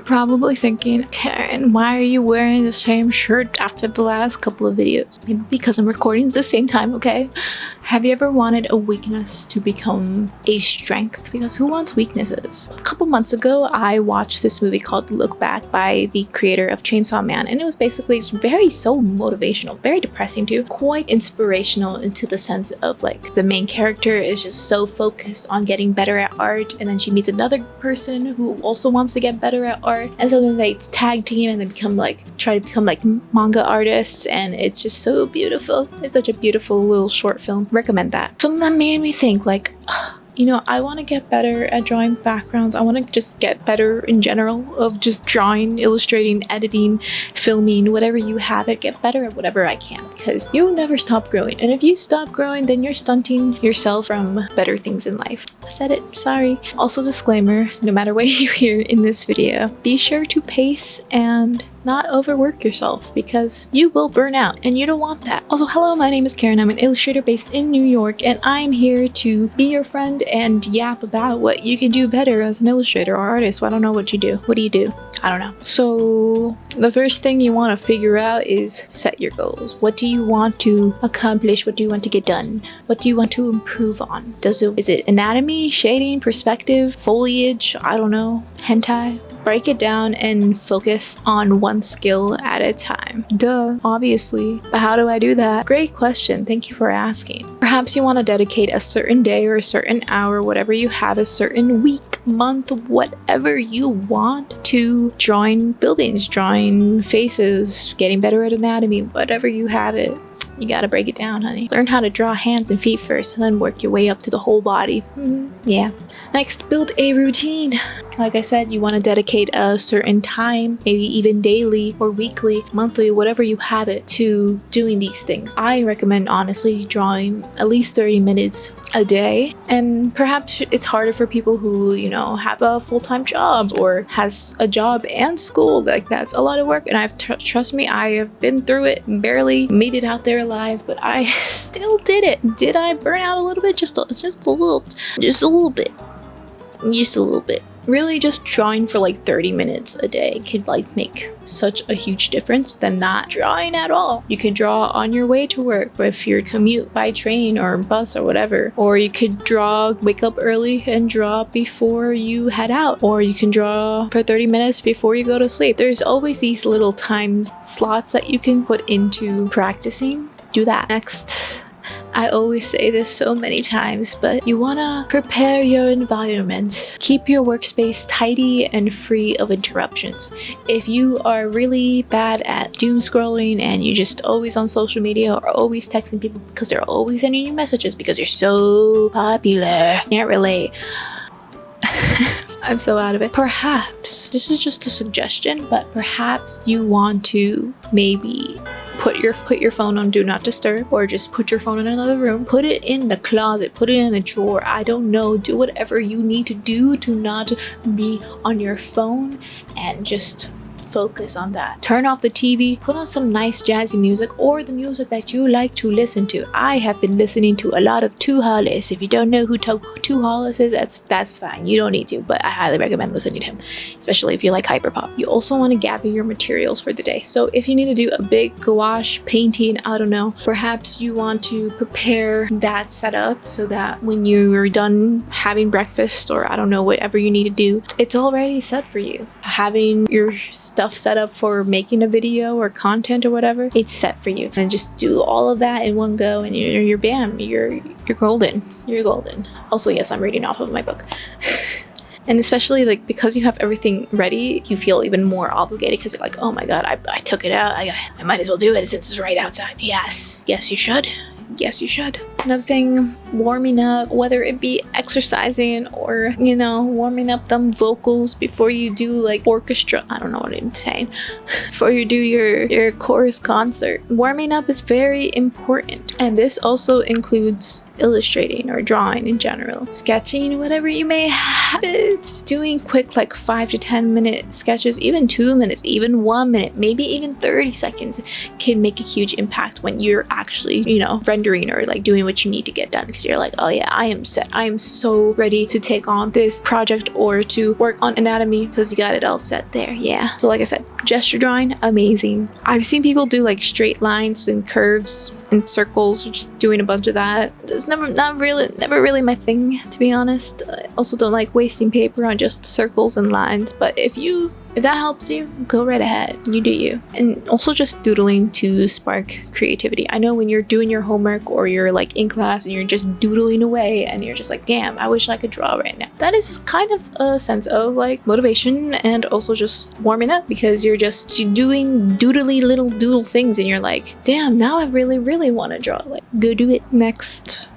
probably thinking, Karen, why are you wearing the same shirt after the last couple of videos? Maybe because I'm recording at the same time, okay? Have you ever wanted a weakness to become a strength? Because who wants weaknesses? A couple months ago, I watched this movie called Look Back by the creator of Chainsaw Man, and it was basically so motivational, very depressing too, quite inspirational into the sense of like the main character is just so focused on getting better at art, and then she meets another person who also wants to get better at art, and so then they tag team and they try to become like manga artists, and it's just so beautiful. It's such a beautiful little short film. Recommend that. So that made me think like, you know, I want to get better at drawing backgrounds. I want to just get better in general of just drawing, illustrating, editing, filming, whatever you have it, get better at whatever I can, because you never stop growing. And if you stop growing, then you're stunting yourself from better things in life. I said it, sorry. Also, disclaimer, no matter what you hear in this video, be sure to pace and not overwork yourself, because you will burn out and you don't want that. Also, hello, my name is Karen. I'm an illustrator based in New York, and I'm here to be your friend and yap about what you can do better as an illustrator or artist. Well, I don't know what you do. What do you do? I don't know. So the first thing you want to figure out is set your goals. What do you want to accomplish? What do you want to get done? What do you want to improve on? Is it anatomy, shading, perspective, foliage? I don't know. Hentai? Break it down and focus on one skill at a time. Duh, obviously. But how do I do that? Great question. Thank you for asking. Perhaps you want to dedicate a certain day or a certain hour, whatever you have, a certain week, month, whatever you want to drawing buildings, drawing faces, getting better at anatomy, whatever you have it. You gotta break it down, honey. Learn how to draw hands and feet first, and then work your way up to the whole body. Yeah. Next, build a routine. Like I said, you want to dedicate a certain time, maybe even daily or weekly, monthly, whatever you have it, to doing these things. I recommend, honestly, drawing at least 30 minutes a day. And perhaps it's harder for people who, you know, have a full-time job or has a job and school. Like, that's a lot of work, and trust me, I have been through it, barely made it out there alive, but I still did it. Did I burn out a little bit? Just a little bit. Really, just drawing for like 30 minutes a day could like make such a huge difference than not drawing at all. You could draw on your way to work if you're commute by train or bus or whatever, or you could wake up early and draw before you head out, or you can draw for 30 minutes before you go to sleep. There's always these little time slots that you can put into practicing. Do that. Next, I always say this so many times, but you want to prepare your environment. Keep your workspace tidy and free of interruptions. If you are really bad at doom scrolling and you're just always on social media or always texting people because they're always sending you messages because you're so popular, can't relate. I'm so out of it. Perhaps, this is just a suggestion, but perhaps you want to maybe put your phone on do not disturb, or just put your phone in another room, put it in the closet, put it in a drawer. I don't know, do whatever you need to do to not be on your phone and just focus on that. Turn off the TV, put on some nice jazzy music or the music that you like to listen to. I have been listening to a lot of Tu Hollis. If you don't know who Tu Hollis is, that's fine. You don't need to, but I highly recommend listening to him, especially if you like hyperpop. You also want to gather your materials for the day. So if you need to do a big gouache painting, I don't know, perhaps you want to prepare that setup so that when you're done having breakfast, or I don't know, whatever you need to do, it's already set for you. Having your stuff set up for making a video or content or whatever, it's set for you, and just do all of that in one go, and you're bam, you're golden. You're golden. Also, yes, I'm reading off of my book. And especially like because you have everything ready, you feel even more obligated because you're like, oh my god, I took it out. I might as well do it since it's right outside. Yes, you should. Yes, you should. Another thing, warming up, whether it be exercising or, you know, warming up them vocals before you do like orchestra. I don't know what I'm saying. Before you do your chorus concert. Warming up is very important. And this also includes illustrating or drawing in general, sketching, whatever you may have it. Doing quick like 5 to 10 minute sketches, even 2 minutes, even 1 minute, maybe even 30 seconds can make a huge impact when you're actually, you know, rendering or like doing what what you need to get done, because you're like, oh yeah, I am set. I am so ready to take on this project or to work on anatomy, because you got it all set there. Yeah. So like I said, gesture drawing, amazing. I've seen people do like straight lines and curves and circles, just doing a bunch of that. It's never really my thing, to be honest. I also don't like wasting paper on just circles and lines, but if that helps you, go right ahead. You do you. And also just doodling to spark creativity. I know when you're doing your homework or you're like in class and you're just doodling away and you're just like, damn, I wish I could draw right now. That is kind of a sense of like motivation and also just warming up, because you're doing doodly little doodle things and you're like, damn, now I really want to draw. Like, go do it. Next,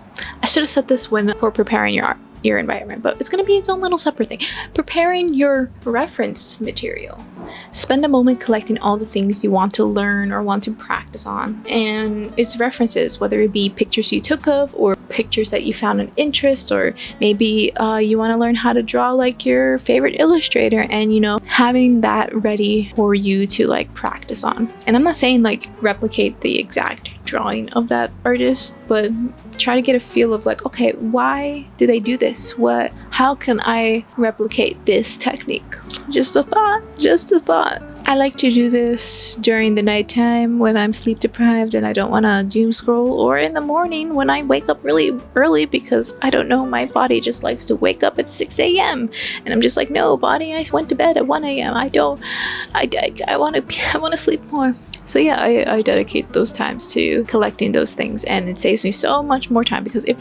I should have said this when for preparing your environment, but it's going to be its own little separate thing. Preparing your reference material. Spend a moment collecting all the things you want to learn or want to practice on, and its references, whether it be pictures you took of or pictures that you found an interest, or maybe you want to learn how to draw like your favorite illustrator, and having that ready for you to like practice on. And I'm not saying like replicate the exact drawing of that artist, but try to get a feel of like, okay, why do they do this? How can I replicate this technique? Just a thought. I like to do this during the nighttime when I'm sleep deprived and I don't want to doom scroll, or in the morning when I wake up really early, because I don't know, my body just likes to wake up at 6 a.m. and I'm just like, no, body, I went to bed at 1 a.m. I want to sleep more. So yeah, I dedicate those times to collecting those things, and it saves me so much more time, because if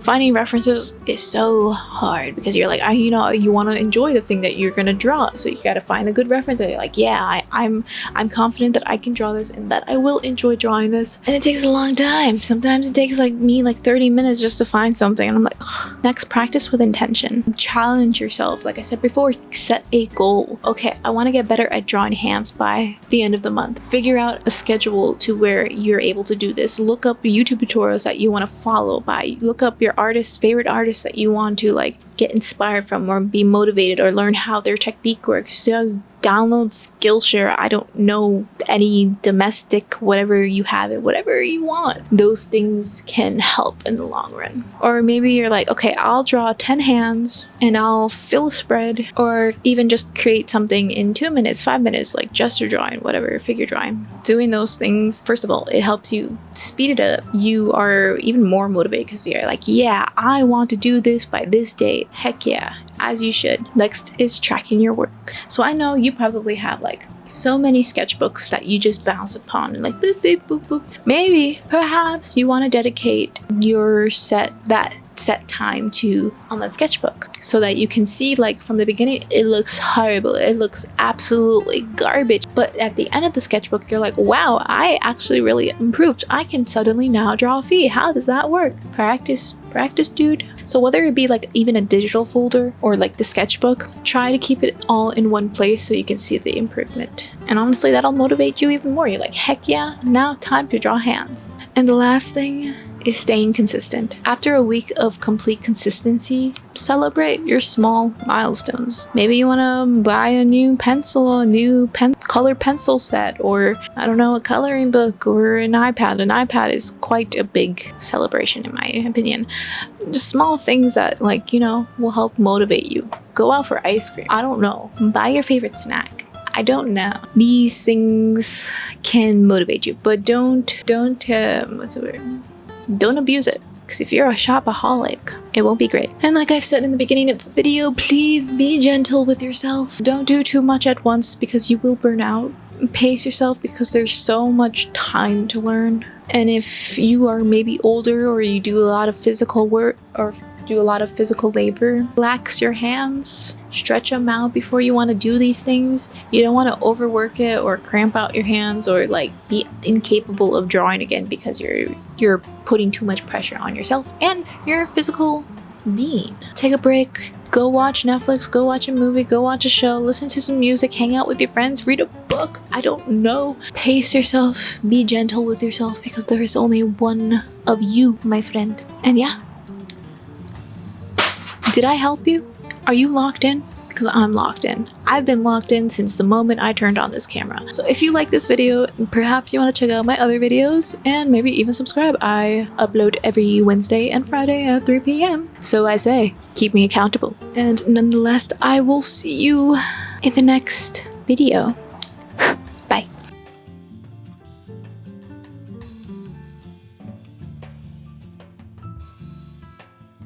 finding references is so hard, because you're like, you want to enjoy the thing that you're gonna draw, so you got to find a good reference, and you're like, yeah, I'm confident that I can draw this and that I will enjoy drawing this, and it takes a long time. Sometimes it takes me 30 minutes just to find something, and I'm like, ugh. Next, practice with intention. Challenge yourself. Like I said before, set a goal. Okay, I want to get better at drawing hands by the end of the month. Figure out a schedule to where you're able to do this. Look up YouTube tutorials that you want to follow by. Look up your favorite artists that you want to like get inspired from or be motivated or learn how their technique works. So download Skillshare. I don't know, any domestic, whatever you have it, whatever you want. Those things can help in the long run. Or maybe you're like, okay, I'll draw 10 hands and I'll fill a spread, or even just create something in 2 minutes, 5 minutes, like gesture drawing, whatever, figure drawing. Doing those things, first of all, it helps you speed it up. You are even more motivated because you're like, yeah, I want to do this by this date. Heck yeah. As you should. Next is tracking your work. So I know you probably have like so many sketchbooks that you just bounce upon and like boop, boop, boop, boop. Maybe, perhaps you want to dedicate your set time to on that sketchbook, so that you can see, like, from the beginning it looks horrible, it looks absolutely garbage, but at the end of the sketchbook you're like, wow, I actually really improved. I can suddenly now draw a feet. How does that work? Practice, dude. So whether it be like even a digital folder or like the sketchbook, try to keep it all in one place so you can see the improvement. And honestly, that'll motivate you even more. You're like, heck yeah, now time to draw hands. And the last thing is staying consistent. After a week of complete consistency, celebrate your small milestones. Maybe you want to buy a new pencil, a new color pencil set, or I don't know, a coloring book, or an iPad. An iPad is quite a big celebration in my opinion. Just small things that, like, will help motivate you. Go out for ice cream. I don't know. Buy your favorite snack. I don't know. These things can motivate you, but don't what's the word? Don't abuse it. Because if you're a shopaholic, it won't be great. And like I've said in the beginning of the video, please be gentle with yourself. Don't do too much at once because you will burn out. Pace yourself because there's so much time to learn. And if you are maybe older or you do a lot of physical work or do a lot of physical labor, relax your hands, stretch them out before you want to do these things. You don't want to overwork it or cramp out your hands or like be incapable of drawing again because you're putting too much pressure on yourself and your physical being. Take a break, go watch Netflix, go watch a movie, go watch a show, listen to some music, hang out with your friends, read a book. I don't know. Pace yourself, be gentle with yourself because there is only one of you, my friend. And yeah. Did I help you? Are you locked in? because I'm locked in. I've been locked in since the moment I turned on this camera. So if you like this video, perhaps you want to check out my other videos and maybe even subscribe. I upload every Wednesday and Friday at 3 p.m. So I say, keep me accountable. And nonetheless, I will see you in the next video.